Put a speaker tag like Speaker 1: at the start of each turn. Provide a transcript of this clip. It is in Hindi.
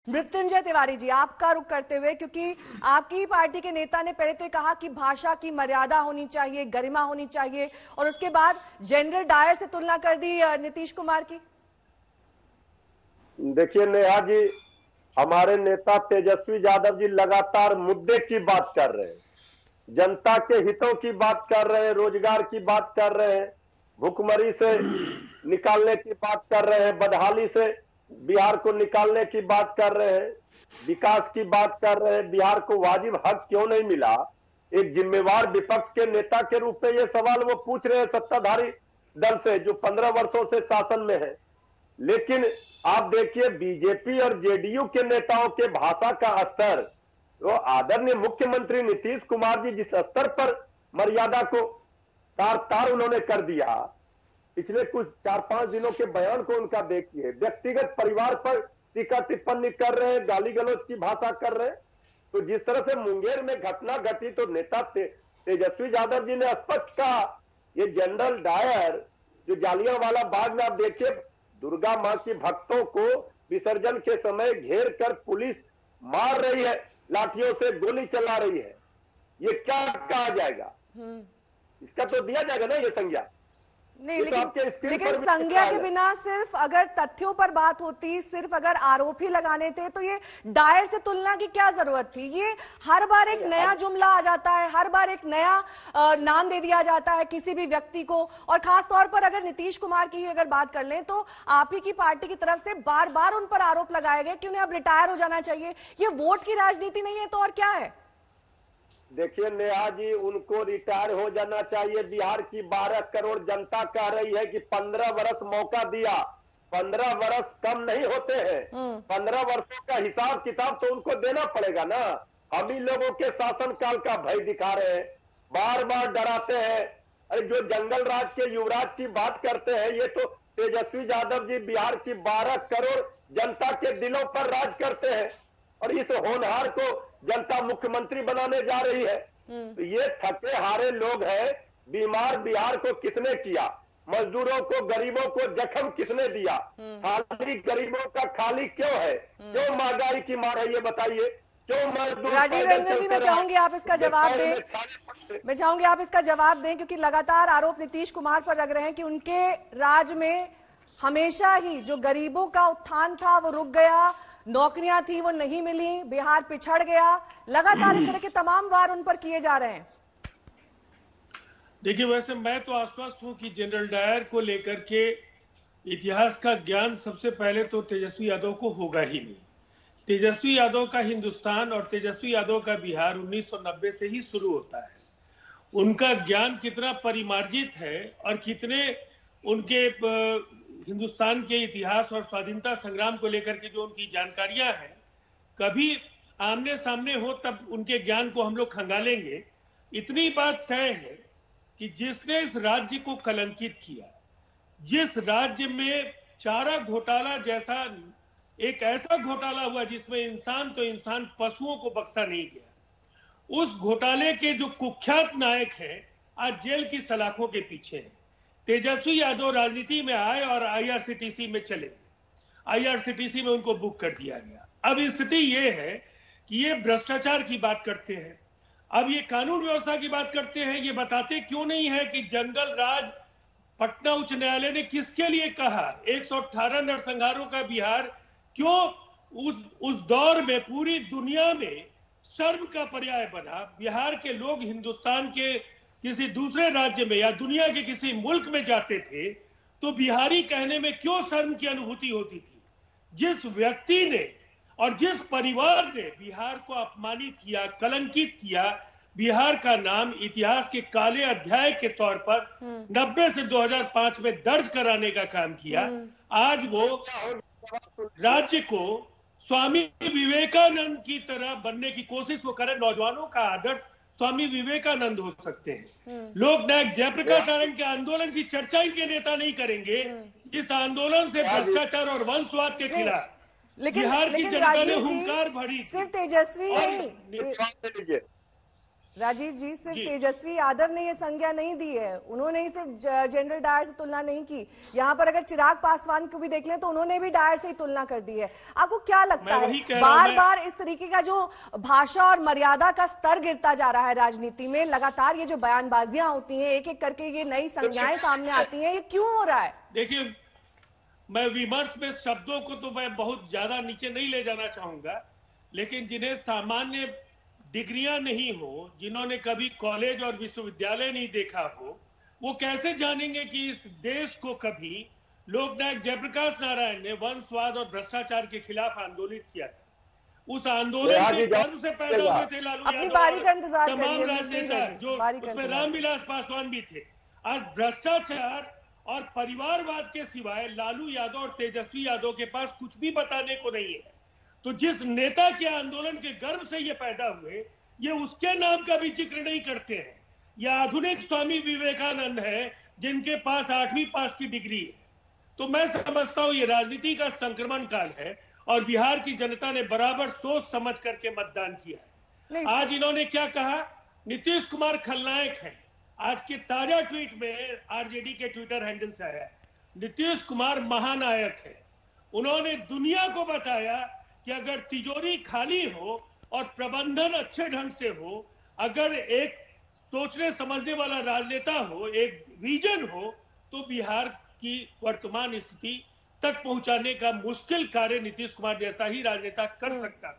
Speaker 1: मृत्युंजय तिवारी जी, आपका रुख करते हुए, क्योंकि आपकी ही पार्टी के नेता ने पहले तो कहा कि भाषा की मर्यादा होनी चाहिए, गरिमा होनी चाहिए, और उसके बाद जनरल डायर से तुलना कर दी नीतीश कुमार की।
Speaker 2: देखिए नेहा जी, हमारे नेता तेजस्वी यादव जी लगातार मुद्दे की बात कर रहे हैं, जनता के हितों की बात कर रहे हैं, रोजगार की बात कर रहे हैं, भुखमरी से निकालने की बात कर रहे हैं, बदहाली से बिहार को निकालने की बात कर रहे हैं, विकास की बात कर रहे हैं। बिहार को वाजिब हक क्यों नहीं मिला? एक जिम्मेवार विपक्ष के नेता के रूप में ये सवाल वो पूछ रहे हैं सत्ताधारी दल से, जो 15 वर्षों से शासन में है। लेकिन आप देखिए, बीजेपी और जेडीयू के नेताओं के भाषा का स्तर, तो आदरणीय मुख्यमंत्री नीतीश कुमार जी जिस स्तर पर मर्यादा को तार तार उन्होंने कर दिया, पिछले कुछ 4-5 दिनों के बयान को उनका देखिए, व्यक्तिगत परिवार पर टीका टिप्पणी कर रहे हैं, गाली गलौज की भाषा कर रहे हैं। तो जिस तरह से मुंगेर में घटना घटी, तो नेता तेजस्वी यादव जी ने स्पष्ट कहा, ये जनरल डायर जो जालियांवाला बाग में आप देखिए, दुर्गा मां की भक्तों को विसर्जन के समय घेर कर पुलिस मार रही है, लाठियों से गोली चला रही है, ये क्या कहा जाएगा? इसका तो दिया जाएगा ना ये संज्ञा।
Speaker 1: नहीं, लेकिन संज्ञा के बिना सिर्फ अगर तथ्यों पर बात होती, सिर्फ अगर आरोप ही लगाने थे, तो ये डायर से तुलना की क्या जरूरत थी? ये हर बार एक नया जुमला आ जाता है, हर बार एक नया नाम दे दिया जाता है किसी भी व्यक्ति को। और खास तौर पर अगर नीतीश कुमार की अगर बात कर लें, तो आप ही की पार्टी की तरफ से बार बार उन पर आरोप लगाए गए कि उन्हें अब रिटायर हो जाना चाहिए। ये वोट की राजनीति नहीं है तो और क्या है?
Speaker 2: देखिए नेहा जी, उनको रिटायर हो जाना चाहिए। बिहार की 12 करोड़ जनता कह रही है कि 15 वर्ष मौका दिया। 15 वर्ष कम नहीं होते हैं। 15 वर्षों का हिसाब किताब तो उनको देना पड़ेगा ना। हम ही लोगों के शासन काल का भय दिखा रहे हैं, बार बार डराते हैं। अरे जो जंगल राज के युवराज की बात करते हैं, ये तो तेजस्वी यादव जी बिहार की 12 करोड़ जनता के दिलों पर राज करते हैं, और इस होनहार को जनता मुख्यमंत्री बनाने जा रही है। तो ये थके हारे लोग हैं। बीमार बिहार को किसने किया? मजदूरों को, गरीबों को जख्म किसने दिया? खाली गरीबों का खाली क्यों है? क्यों महंगाई की मार है, ये बताइए? क्यों मजदूर?
Speaker 1: राजीव रंजन जी, मैं चाहूंगी आप इसका जवाब दें। मैं चाहूंगी आप इसका जवाब दें, क्योंकि लगातार आरोप नीतीश कुमार पर लग रहे हैं कि उनके राज में हमेशा ही जो गरीबों का उत्थान था वो रुक गया, नौकरियां थी वो नहीं मिली, बिहार पिछड़ गया। लगातार इस तरह के तमाम वार उन पर किए जा रहे हैं।
Speaker 3: देखिए, वैसे मैं तो आश्वस्त हूं कि जनरल डायर को लेकर के इतिहास का ज्ञान सबसे पहले तो तेजस्वी यादव को होगा ही नहीं। तेजस्वी यादव का हिंदुस्तान और तेजस्वी यादव का बिहार 1990 से ही शुरू होता है। उनका ज्ञान कितना परिमार्जित है और कितने उनके हिंदुस्तान के इतिहास और स्वाधीनता संग्राम को लेकर के जो उनकी जानकारियां हैं, कभी आमने सामने हो तब उनके ज्ञान को हम लोग खंगालेंगे। इतनी बात तय है कि जिसने इस राज्य को कलंकित किया, जिस राज्य में चारा घोटाला जैसा एक ऐसा घोटाला हुआ जिसमें इंसान तो इंसान, पशुओं को बख्शा नहीं गया, उस घोटाले के जो कुख्यात नायक हैं आज जेल की सलाखों के पीछे हैं। तेजस्वी यादव राजनीति में आए और आईआरसीटीसी में चले, आईआरसीटीसी में उनको बुक कर दिया गया। अब स्थिति ये है कि ये भ्रष्टाचार की बात करते हैं, अब ये कानून व्यवस्था की बात करते हैं। ये बताते क्यों नहीं है कि जंगल राज पटना उच्च न्यायालय ने किसके लिए कहा? 118 नरसंहारों का बिहार क्यों उस दौर में पूरी दुनिया में शर्म का पर्याय बना? बिहार के लोग हिंदुस्तान के किसी दूसरे राज्य में या दुनिया के किसी मुल्क में जाते थे तो बिहारी कहने में क्यों शर्म की अनुभूति होती थी? जिस व्यक्ति ने और जिस परिवार ने बिहार को अपमानित किया, कलंकित किया, बिहार का नाम इतिहास के काले अध्याय के तौर पर 90 से 2005 में दर्ज कराने का काम किया, आज वो राज्य को स्वामी विवेकानंद की तरह बनने की कोशिश वो करें। नौजवानों का आदर्श स्वामी विवेकानंद हो सकते हैं। लोकनायक जयप्रकाश नारायण के आंदोलन की चर्चा इनके नेता नहीं करेंगे, जिस आंदोलन से भ्रष्टाचार और वंशवाद के खिलाफ बिहार की जनता ने हुंकार भरी।
Speaker 1: सिर्फ तेजस्वी नहीं, राजीव जी, सिर्फ
Speaker 3: जी।
Speaker 1: तेजस्वी यादव ने ये संज्ञा नहीं दी है, उन्होंने ही सिर्फ जनरल डायर से तुलना नहीं की। यहाँ पर अगर चिराग पासवान को भी देख लें तो उन्होंने भी डायर से ही तुलना कर दी है। आपको क्या लगता है बार बार इस तरीके का जो भाषा और मर्यादा का स्तर गिरता जा रहा है राजनीति में, लगातार ये जो बयानबाजियां होती हैं, एक एक करके ये नई संज्ञाएं सामने आती हैं, ये क्यों हो रहा है?
Speaker 3: देखिए, मैं विमर्श में शब्दों को तो मैं बहुत ज्यादा नीचे नहीं ले जाना चाहूंगा, लेकिन जिन्हें सामान्य डिग्रियां नहीं हो, जिन्होंने कभी कॉलेज और विश्वविद्यालय नहीं देखा हो, वो कैसे जानेंगे कि इस देश को कभी लोकनायक जयप्रकाश नारायण ने वंशवाद और भ्रष्टाचार के खिलाफ आंदोलित किया था। उस आंदोलन के गर्व से पैदा हुए थे लालू यादव और तमाम राजनेता, जो उसमें रामविलास पासवान भी थे। आज भ्रष्टाचार और परिवारवाद के सिवाय लालू यादव और तेजस्वी यादव के पास कुछ भी बताने को नहीं है। तो जिस नेता के आंदोलन के गर्व से ये पैदा हुए, ये उसके नाम का भी जिक्र नहीं करते हैं। यह आधुनिक स्वामी विवेकानंद है जिनके पास 8वीं पास की डिग्री है। तो मैं समझता हूं ये राजनीति का संक्रमण काल है और बिहार की जनता ने बराबर सोच समझ करके मतदान किया है। आज इन्होंने क्या कहा, नीतीश कुमार खलनायक है। आज के ताजा ट्वीट में आरजेडी के ट्विटर हैंडल से आया, नीतीश कुमार महानायक है। उन्होंने दुनिया को बताया कि अगर तिजोरी खाली हो और प्रबंधन अच्छे ढंग से हो, अगर एक सोचने समझने वाला राजनेता हो, एक विजन हो, तो बिहार की वर्तमान स्थिति तक पहुंचाने का मुश्किल कार्य नीतीश कुमार जैसा ही राजनेता कर सकता था।